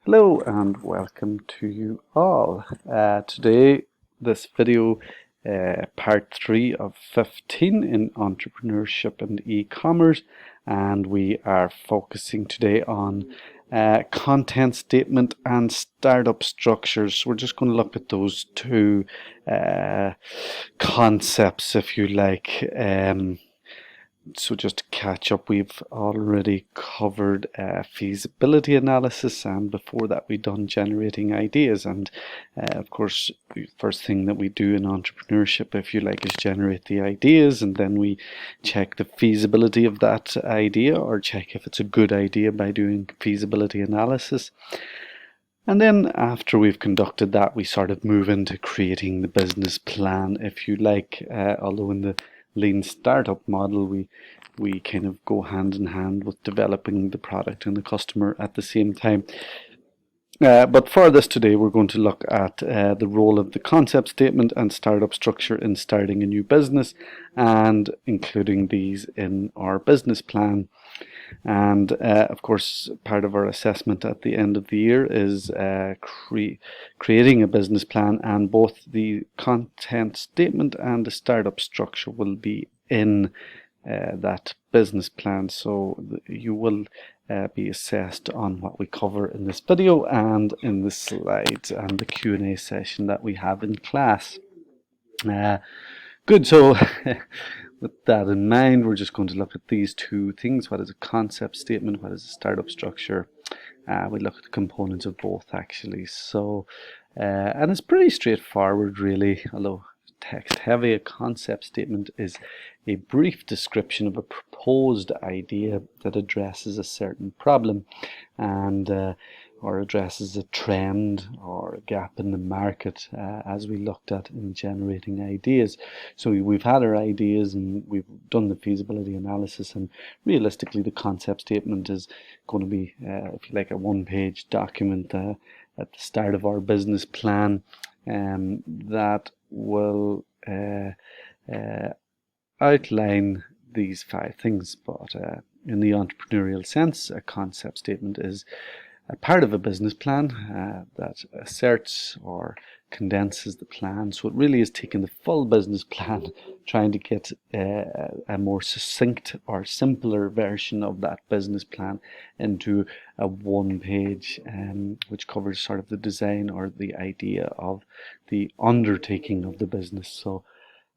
Hello and welcome to you all. Today, this video, part 3 of 15 in entrepreneurship and e-commerce, and we are focusing today on content statement and startup structures. We're just going to look at those two concepts, if you like. So just to catch up, we've already covered feasibility analysis, and before that we've done generating ideas. And of course, the first thing that we do in entrepreneurship, if you like, is generate the ideas, and then we check the feasibility of that idea, or check if it's a good idea by doing feasibility analysis. And then after we've conducted that, we sort of move into creating the business plan, if you like. Although in the lean startup model, we kind of go hand in hand with developing the product and the customer at the same time. But for this today, we're going to look at the role of the concept statement and startup structure in starting a new business, and including these in our business plan. And of course, part of our assessment at the end of the year is creating a business plan, and both the content statement and the startup structure will be in that business plan. So you will be assessed on what we cover in this video and in the slides and the Q&A session that we have in class. Good, so with that in mind, we're just going to look at these two things. What is a concept statement? What is a startup structure? We look at the components of both, actually. So, and it's pretty straightforward, really, although text heavy. A concept statement is a brief description of a proposed idea that addresses a certain problem, and or addresses a trend or a gap in the market, as we looked at in generating ideas. So we've had our ideas and we've done the feasibility analysis, and realistically the concept statement is going to be, if you like, a one-page document at the start of our business plan that will outline these 5 things. But in the entrepreneurial sense, a concept statement is a part of a business plan that asserts or condenses the plan. So it really is taking the full business plan, trying to get a more succinct or simpler version of that business plan into a one-page, which covers sort of the design or the idea of the undertaking of the business. So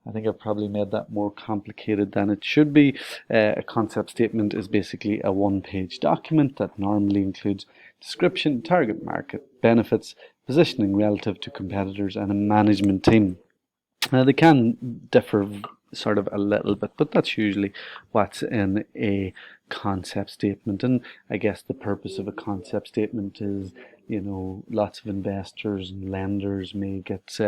I think I've probably made that more complicated than it should be. A concept statement is basically a one-page document that normally includes description, target market, benefits, positioning relative to competitors, and a management team. Now, they can differ sort of a little bit, but that's usually what's in a concept statement. And I guess the purpose of a concept statement is, you know, lots of investors and lenders may get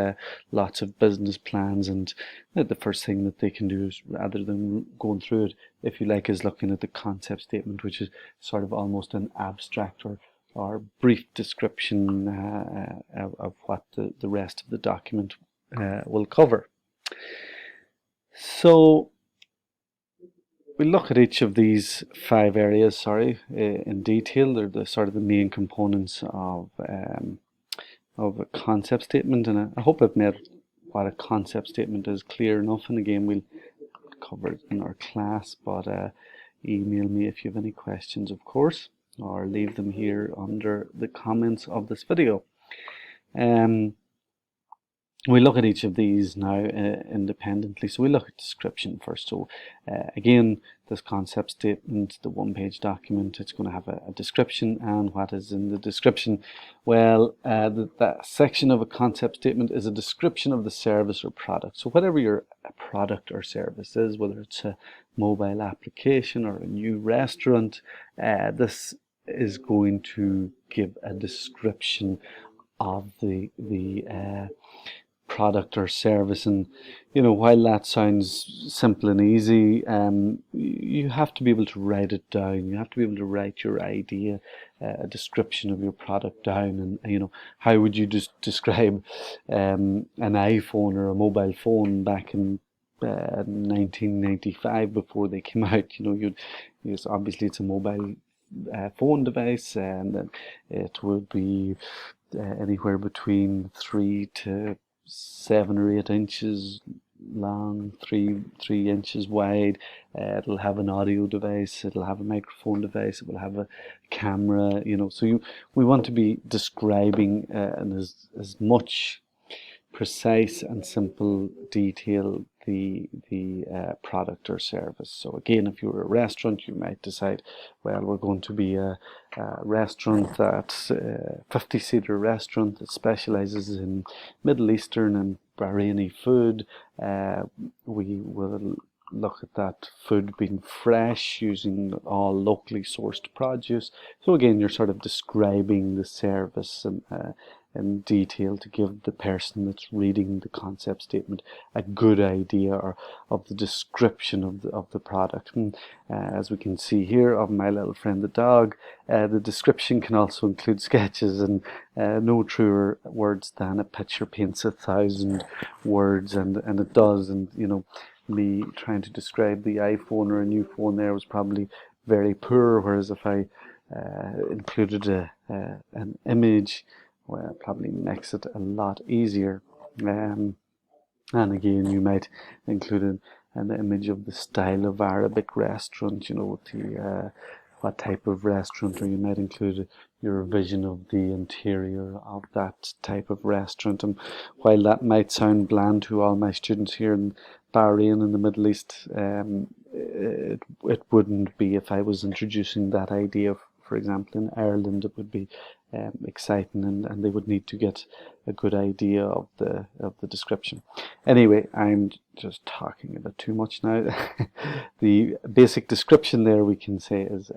lots of business plans, and the first thing that they can do is, rather than going through it, if you like, is looking at the concept statement, which is sort of almost an abstract or brief description of what the rest of the document will cover. So we look at each of these 5 areas, in detail. They're the sort of the main components of a concept statement, and I hope I've made what a concept statement is clear enough. And again, we'll cover it in our class, but email me if you have any questions, of course, or leave them here under the comments of this video. We look at each of these now independently. So we look at description first. So again, this concept statement, the one-page document, it's going to have a description. And what is in the description? Well, that section of a concept statement is a description of the service or product. So whatever your product or service is, whether it's a mobile application or a new restaurant, this is going to give a description of the product or service. And you know, while that sounds simple and easy, you have to be able to write it down. You have to be able to write your idea, a description of your product down. And you know, how would you just describe an iPhone or a mobile phone back in 1995, before they came out? You know, obviously it's a mobile phone device, and then it would be anywhere between 3 to 7 or 8 inches long, three inches wide. It'll have an audio device, it'll have a microphone device, it will have a camera, so we want to be describing in as much precise and simple detail the product or service. So again, if you're a restaurant, you might decide, well, we're going to be a restaurant that's 50-seater restaurant that specializes in Middle Eastern and Bahraini food. We will look at that food being fresh, using all locally sourced produce. So again, you're sort of describing the service and in detail to give the person that's reading the concept statement a good idea of the description of the product. And, as we can see here of my little friend the dog, the description can also include sketches, and no truer words than a picture paints 1,000 words, and it does. And me trying to describe the iPhone or a new phone there was probably very poor, whereas if I included an image, well, it probably makes it a lot easier. And again, you might include an image of the style of Arabic restaurant, with the what type of restaurant, or you might include your vision of the interior of that type of restaurant. And while that might sound bland to all my students here in Bahrain in the Middle East, it wouldn't be if I was introducing that idea. For example, in Ireland, it would be exciting, and they would need to get a good idea of the description. Anyway, I'm just talking a bit too much now. The basic description there, we can say, is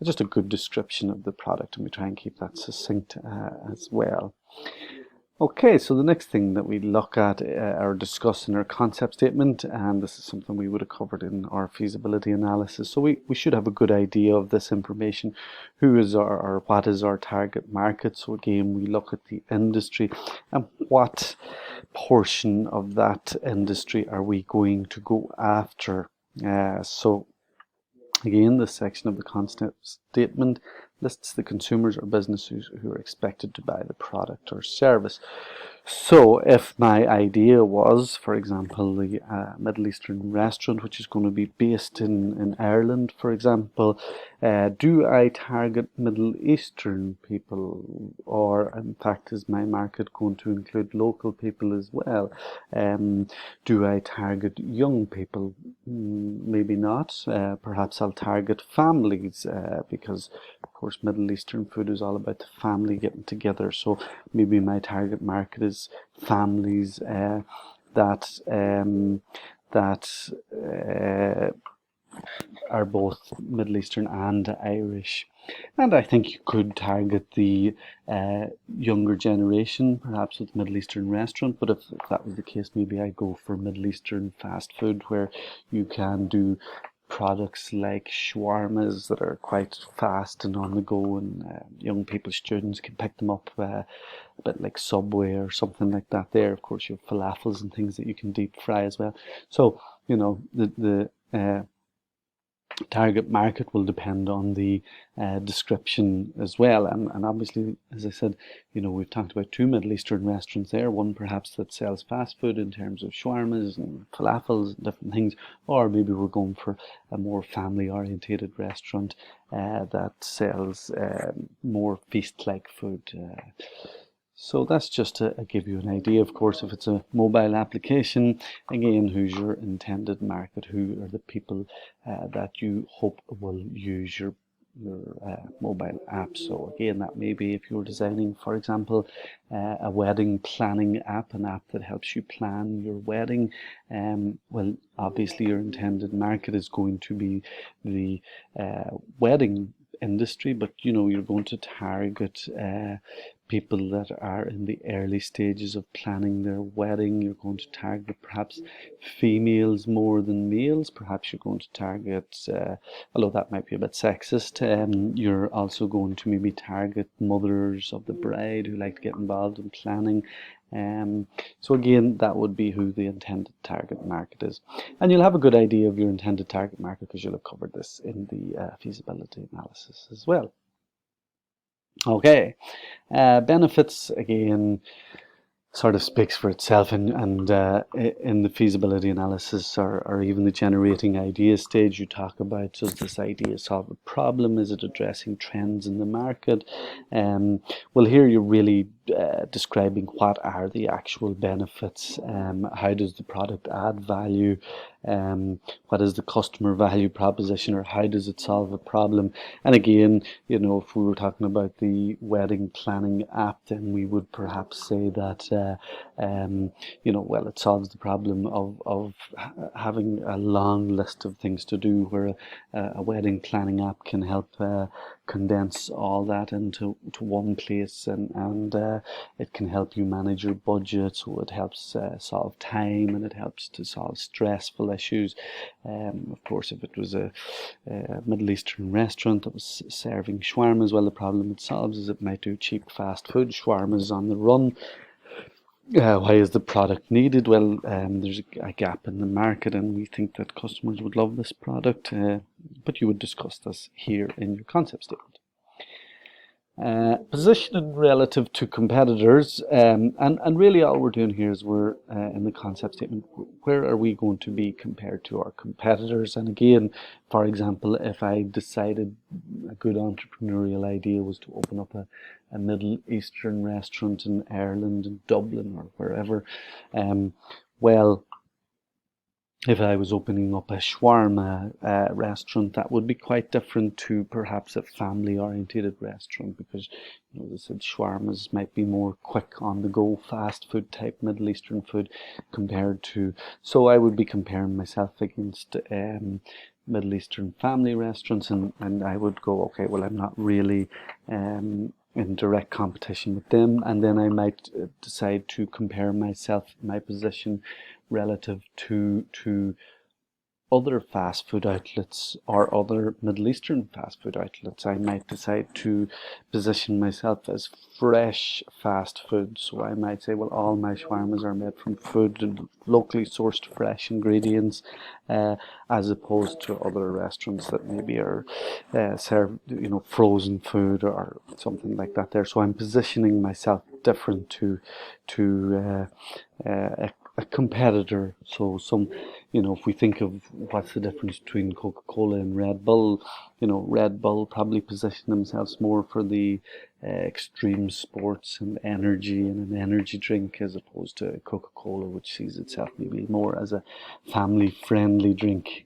just a good description of the product, and we try and keep that succinct as well. Okay, so the next thing that we look at or discuss in our concept statement, and this is something we would have covered in our feasibility analysis. So we should have a good idea of this information. Who is or what is our target market? So again, we look at the industry and what portion of that industry are we going to go after. So again, this section of the concept statement lists the consumers or businesses who are expected to buy the product or service. So if my idea was, for example, the Middle Eastern restaurant, which is going to be based in Ireland, for example, do I target Middle Eastern people, or in fact is my market going to include local people as well? Do I target young people? Maybe not. Perhaps I'll target families, because of course Middle Eastern food is all about the family getting together. So maybe my target market is families that are both Middle Eastern and Irish. And I think you could target the younger generation, perhaps with Middle Eastern restaurant, but if that was the case, maybe I'd go for Middle Eastern fast food, where you can do products like shawarmas that are quite fast and on the go, and young people, students can pick them up a bit like Subway or something like that there. Of course, you have falafels and things that you can deep fry as well. So, the target market will depend on the description as well, and obviously, as I said, we've talked about 2 Middle Eastern restaurants there, one perhaps that sells fast food in terms of shawarmas and falafels and different things, or maybe we're going for a more family orientated restaurant that sells more feast-like food. So that's just to give you an idea. Of course, if it's a mobile application, again, who's your intended market? Who are the people that you hope will use your mobile app? So again, that may be if you're designing, for example, a wedding planning app, an app that helps you plan your wedding. Well, obviously your intended market is going to be the wedding industry, but you're going to target people that are in the early stages of planning their wedding. You're going to target perhaps females more than males. Perhaps you're going to target, although that might be a bit sexist, you're also going to maybe target mothers of the bride who like to get involved in planning. So again, that would be who the intended target market is. And you'll have a good idea of your intended target market because you'll have covered this in the feasibility analysis as well. Okay, benefits again sort of speaks for itself, and in the feasibility analysis or even the generating ideas stage, you talk about, does this idea solve a problem? Is it addressing trends in the market? Well, here you're really describing what are the actual benefits, how does the product add value, what is the customer value proposition, or how does it solve a problem? And again, you know, if we were talking about the wedding planning app, then we would perhaps say that you know, well, it solves the problem of having a long list of things to do, where a wedding planning app can help condense all that into one place, and it can help you manage your budget, so it helps solve time, and it helps to solve stressful issues. Of course, if it was a Middle Eastern restaurant that was serving shawarmas, well, the problem it solves is it might do cheap fast food shawarmas on the run. Why is the product needed? Well, there's a gap in the market, and we think that customers would love this product, but you would discuss this here in your concept statement. Positioning relative to competitors, and really all we're doing here is we're in the concept statement, where are we going to be compared to our competitors? And again, for example, if I decided a good entrepreneurial idea was to open up a Middle Eastern restaurant in Ireland, in Dublin, or wherever, well, if I was opening up a shawarma restaurant, that would be quite different to perhaps a family-oriented restaurant, because, you know, as I said, shawarmas might be more quick on the go, fast food type Middle Eastern food compared to. So I would be comparing myself against Middle Eastern family restaurants, and I would go, okay, well, I'm not really in direct competition with them, and then I might decide to compare myself, my position relative to other fast food outlets or other Middle Eastern fast food outlets. I might decide to position myself as fresh fast food. So I might say, well, all my shawarmas are made from food and locally sourced fresh ingredients, as opposed to other restaurants that maybe are serve, you know, frozen food or something like that there. So I'm positioning myself different to a competitor. So some, you know, if we think of what's the difference between Coca-Cola and Red Bull, you know, Red Bull probably position themselves more for the extreme sports and energy and an energy drink, as opposed to Coca-Cola, which sees itself maybe more as a family-friendly drink.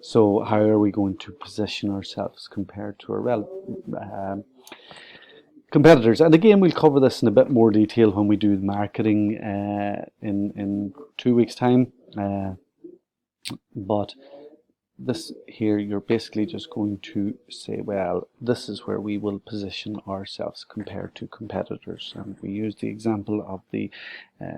So how are we going to position ourselves compared to our competitors? And again, we'll cover this in a bit more detail when we do the marketing in 2 weeks' time. But this here, you're basically just going to say, well, this is where we will position ourselves compared to competitors. And we use the example of the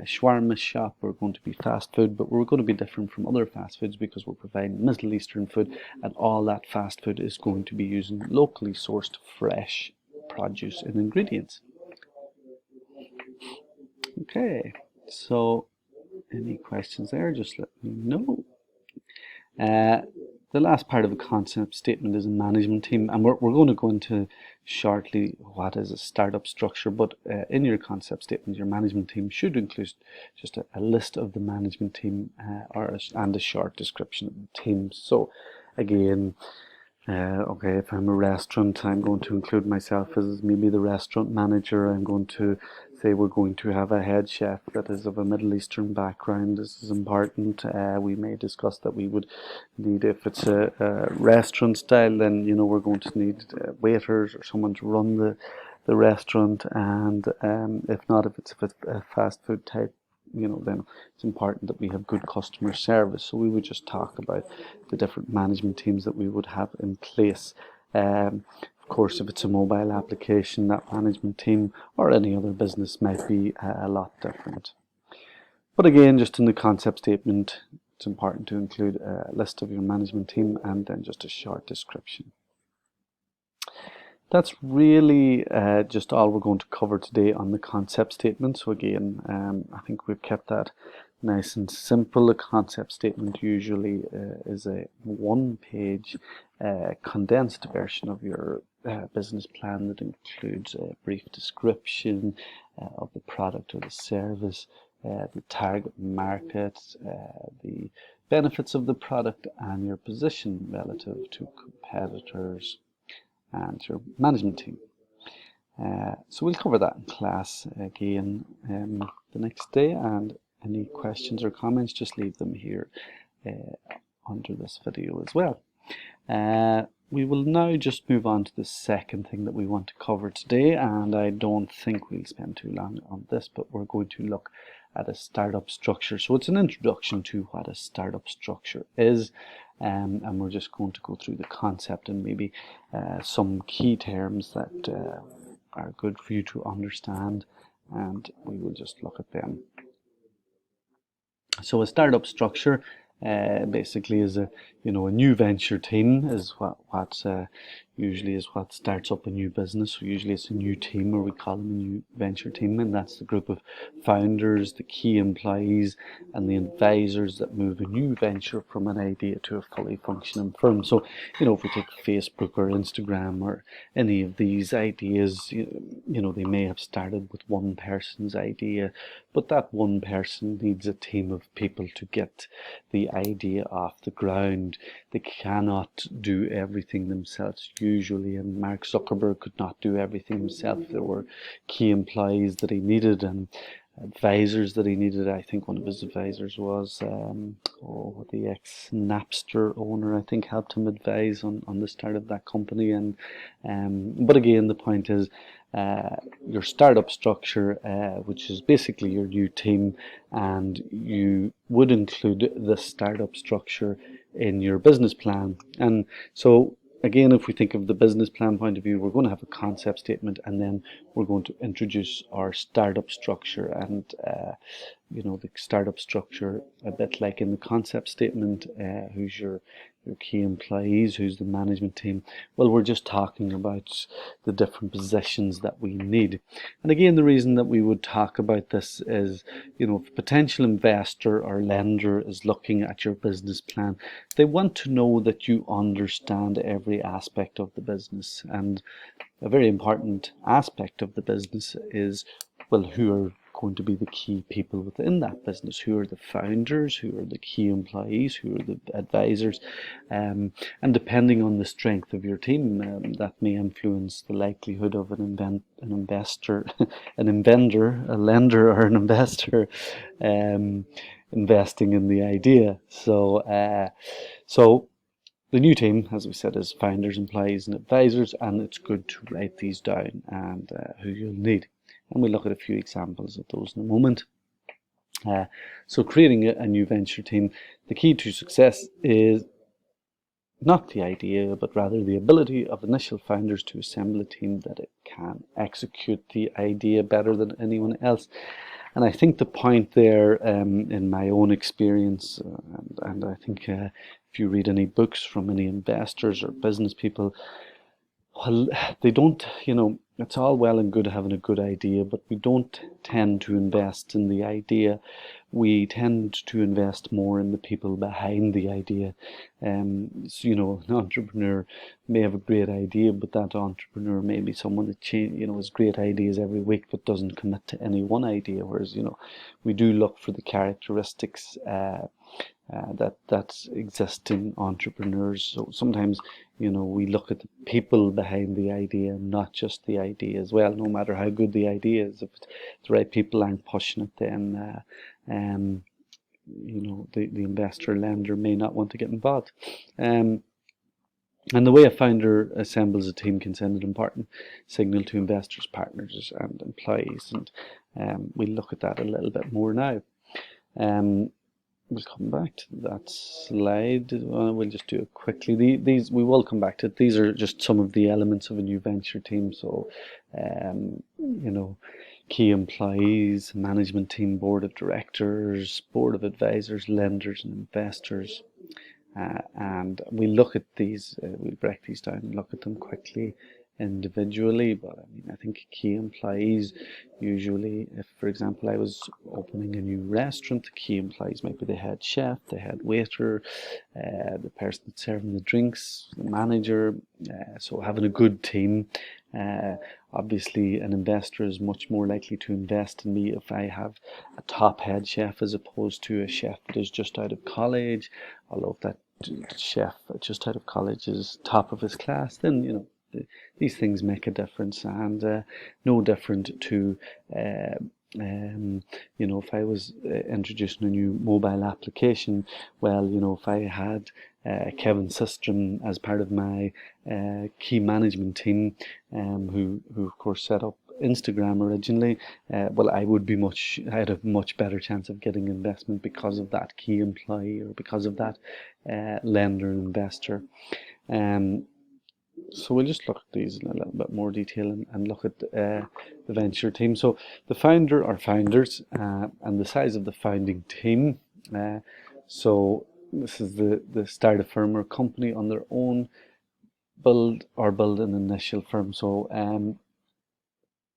shawarma shop. We're going to be fast food, but we're going to be different from other fast foods because we're providing Middle Eastern food, and all that fast food is going to be using locally sourced fresh produce and ingredients. Okay, so any questions there, just let me know. The last part of the concept statement is a management team, and we're going to go into shortly what is a startup structure, but in your concept statement, your management team should include just a list of the management team and a short description of the team. So again, okay, if I'm a restaurant, I'm going to include myself as maybe the restaurant manager. I'm going to say we're going to have a head chef that is of a Middle Eastern background. This is important. We may discuss that we would need, if it's a restaurant style, then, you know, we're going to need waiters or someone to run the restaurant. And if not, if it's a fast food type, you know, then it's important that we have good customer service. So we would just talk about the different management teams that we would have in place. Of course, if it's a mobile application, that management team or any other business might be a lot different. But again, just in the concept statement, it's important to include a list of your management team and then just a short description. That's really just all we're going to cover today on the concept statement. So again, I think we've kept that nice and simple. A concept statement usually is a one-page condensed version of your business plan that includes a brief description of the product or the service, the target market, the benefits of the product, and your position relative to competitors and your management team. So we'll cover that in class again the next day, and any questions or comments, just leave them here under this video as well. We will now just move on to the second thing that we want to cover today, and I don't think we'll spend too long on this, but we're going to look at a startup structure. So it's an introduction to what a startup structure is, and we're just going to go through the concept and maybe some key terms that are good for you to understand, and we will just look at them. So a startup structure basically is a new venture team is what usually is what starts up a new business. So usually it's a new team, or we call them a new venture team, and that's the group of founders, the key employees, and the advisors that move a new venture from an idea to a fully functioning firm. So if we take Facebook or Instagram or any of these ideas, they may have started with one person's idea, but that one person needs a team of people to get the idea off the ground. They cannot do everything themselves usually, and Mark Zuckerberg could not do everything himself. There were key employees that he needed and advisors that he needed. I think one of his advisors was the ex-Napster owner, I think, helped him advise on the start of that company. And but again, the point is your startup structure, which is basically your new team, and you would include the startup structure in your business plan. And so again, if we think of the business plan point of view, we're going to have a concept statement, and then we're going to introduce our startup structure. And the startup structure, a bit like in the concept statement, who's your key employees, who's the management team. Well, we're just talking about the different positions that we need. And again, the reason that we would talk about this is, if a potential investor or lender is looking at your business plan, they want to know that you understand every aspect of the business. And a very important aspect of the business is, well, who are going to be the key people within that business? Who are the founders? Who are the key employees? Who are the advisors? And depending on the strength of your team, that may influence the likelihood of an investor, an inventor, a lender, or an investor investing in the idea. So the new team, as we said, is founders, employees, and advisors, and it's good to write these down and who you'll need. And we'll look at a few examples of those in a moment. So creating a new venture team, the key to success is not the idea, but rather the ability of initial founders to assemble a team that it can execute the idea better than anyone else. And I think the point there, in my own experience, and I think if you read any books from any investors or business people, well, they don't, it's all well and good having a good idea, but we don't tend to invest in the idea. We tend to invest more in the people behind the idea. So, an entrepreneur may have a great idea, but that entrepreneur may be someone that has great ideas every week, but doesn't commit to any one idea. Whereas, we do look for the characteristics that exist in entrepreneurs. So sometimes, we look at the people behind the idea, not just the idea as well. No matter how good the idea is, if the right people aren't pushing it, then the investor lender may not want to get involved. And the way a founder assembles a team can send an important signal to investors, partners, and employees. And we'll look at that a little bit more now. We'll come back to that slide. We'll just do it quickly. These we will come back to it. These are just some of the elements of a new venture team. So, key employees, management team, board of directors, board of advisors, lenders, and investors. And we look at these. We'll break these down and look at them quickly. individually, but I mean, I think key employees usually, if for example I was opening a new restaurant, the key employees might be the head chef, the head waiter, the person that's serving the drinks, the manager. So having a good team. Uh, Obviously, an investor is much more likely to invest in me if I have a top head chef as opposed to a chef that is just out of college. Although if that chef just out of college is top of his class, then these things make a difference, and no different to uh, if I was introducing a new mobile application. Well, if I had Kevin Systrom as part of my key management team, who of course set up Instagram originally, well, I'd have much better chance of getting investment because of that key employee or because of that lender investor. Um, so we'll just look at these in a little bit more detail and look at the venture team. So the founder or founders and the size of the founding team. So this is the start a firm or company on their own, build an initial firm. So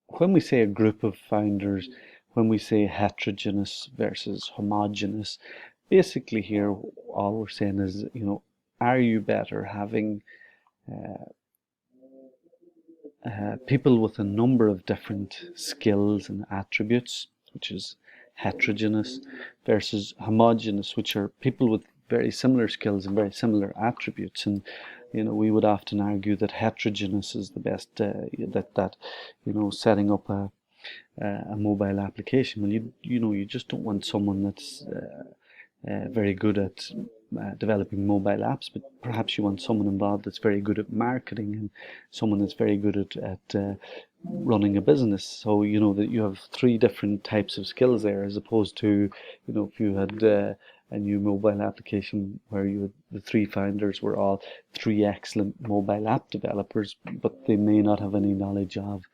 when we say a group of founders, when we say heterogeneous versus homogeneous, basically here all we're saying is, are you better having people with a number of different skills and attributes, which is heterogeneous, versus homogeneous, which are people with very similar skills and very similar attributes. And we would often argue that heterogeneous is the best. Setting up a mobile application. Well, you just don't want someone that's very good at developing mobile apps, but perhaps you want someone involved that's very good at marketing and someone that's very good at running a business. So that you have three different types of skills there, as opposed to if you had a new mobile application where the three founders were all three excellent mobile app developers, but they may not have any knowledge of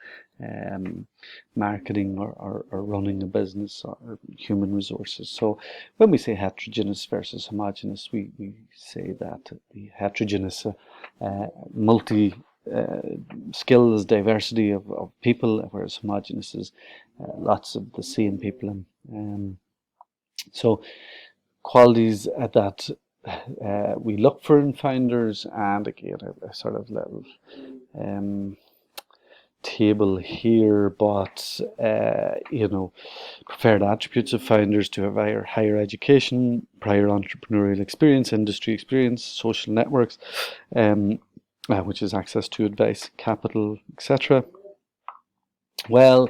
marketing or running a business or human resources. So when we say heterogeneous versus homogeneous, we say that the heterogeneous multi skills diversity of people, whereas homogeneous is lots of the same people. And so qualities that we look for in founders, and again a sort of little table here, but preferred attributes of founders to have higher education, prior entrepreneurial experience, industry experience, social networks, which is access to advice, capital, etc. Well,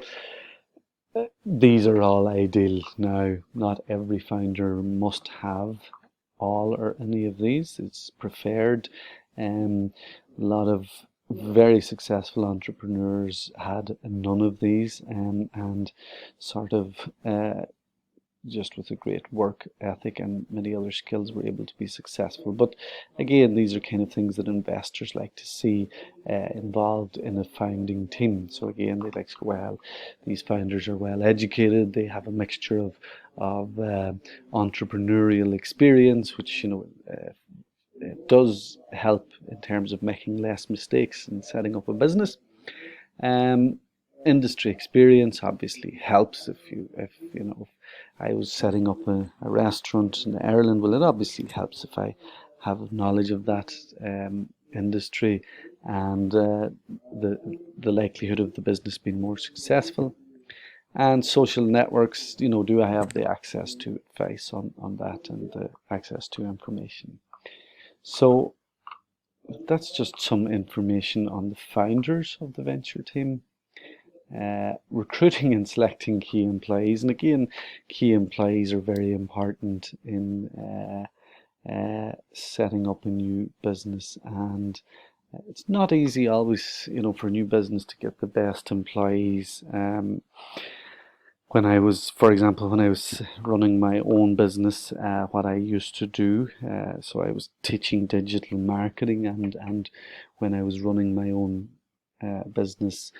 these are all ideal. Now, not every founder must have all or any of these. It's preferred. A lot of very successful entrepreneurs had none of these, and sort of just with a great work ethic and many other skills were able to be successful. But again, these are kind of things that investors like to see involved in a founding team. So again, they like to go, well, these founders are well educated, they have a mixture of entrepreneurial experience, which it does help in terms of making less mistakes and setting up a business. Industry experience obviously helps. If I was setting up a restaurant in Ireland, well, it obviously helps if I have knowledge of that industry and the likelihood of the business being more successful. And social networks, do I have the access to advice on that and the access to information? So that's just some information on the founders of the venture team. Recruiting and selecting key employees, and again, key employees are very important in setting up a new business, and it's not easy always, for a new business to get the best employees. For example, when I was running my own business, what I used to do, so I was teaching digital marketing, and when I was running my own business,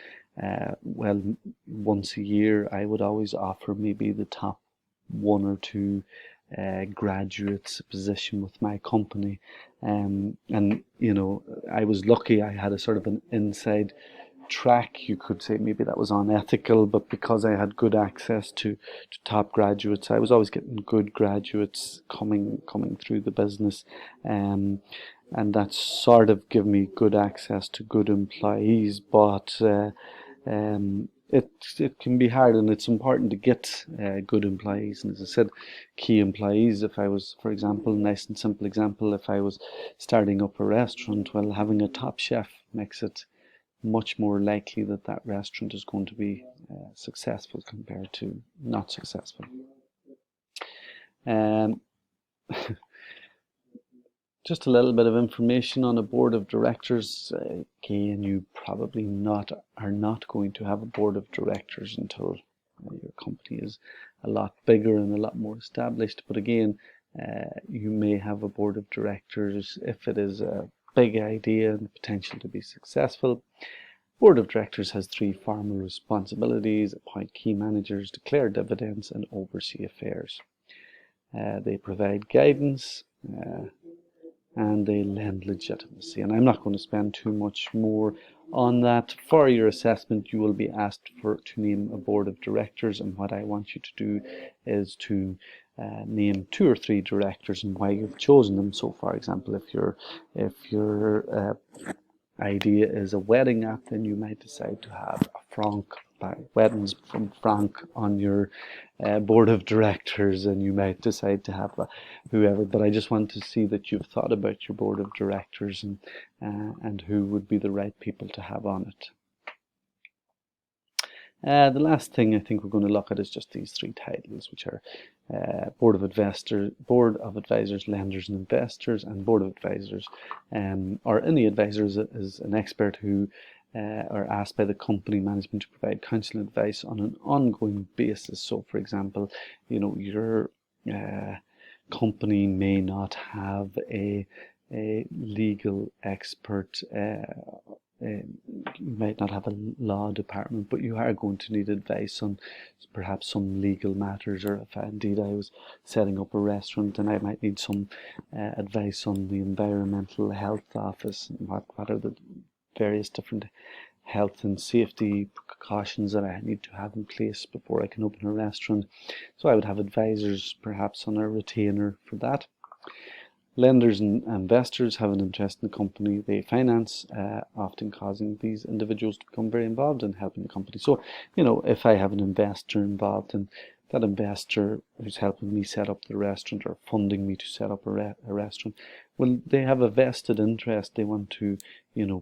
well, once a year I would always offer maybe the top one or two graduates position with my company, and I was lucky. I had a sort of an inside track, you could say. Maybe that was unethical, but because I had good access to top graduates, I was always getting good graduates coming through the business, and that sort of gave me good access to good employees. But it can be hard, and it's important to get good employees. And as I said, key employees. If I was, for example, nice and simple example, if I was starting up a restaurant, well, having a top chef makes it much more likely that that restaurant is going to be successful compared to not successful. Um, just a little bit of information on a board of directors. Again, you probably are not going to have a board of directors until your company is a lot bigger and a lot more established. But again, you may have a board of directors if it is a big idea and potential to be successful. Board of directors has 3 formal responsibilities: appoint key managers, declare dividends, and oversee affairs. They provide guidance, and they lend legitimacy. And I'm not going to spend too much more on that. For your assessment, you will be asked to name a board of directors, and what I want you to do is to name 2 or 3 directors and why you've chosen them. So, for example, if your idea is a wedding app, then you might decide to have a Frank by Weddings from Frank on your board of directors, and you might decide to have whoever. But I just want to see that you've thought about your board of directors and who would be the right people to have on it. The last thing I think we're going to look at is just these 3 titles, which are Board of Advisors, Lenders and Investors, and Board of Advisors. Or any advisor is an expert who are asked by the company management to provide counsel and advice on an ongoing basis. So, for example, your company may not have a legal expert. You might not have a law department, but you are going to need advice on perhaps some legal matters, or if indeed I was setting up a restaurant, then I might need some advice on the environmental health office, and what are the various different health and safety precautions that I need to have in place before I can open a restaurant. So I would have advisors perhaps on a retainer for that. Lenders and investors have an interest in the company they finance, often causing these individuals to become very involved in helping the company. So, if I have an investor involved, and that investor who's helping me set up the restaurant or funding me to set up a restaurant, well, they have a vested interest. They want to,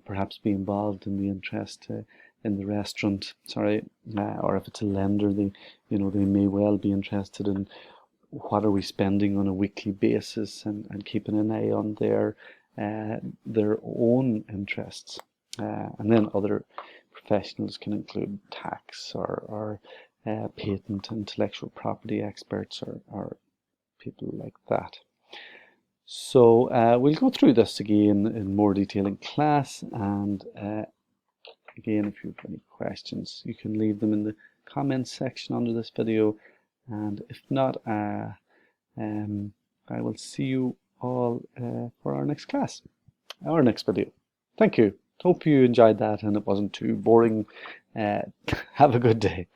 perhaps be involved in the interest in the restaurant. Or if it's a lender, they may well be interested in what are we spending on a weekly basis, and keeping an eye on their own interests. And then other professionals can include tax or patent, intellectual property experts, or people like that. So we'll go through this again in more detail in class, and again, if you have any questions, you can leave them in the comments section under this video. And if not, I will see you all for our next class, our next video. Thank you. Hope you enjoyed that and it wasn't too boring. Have a good day.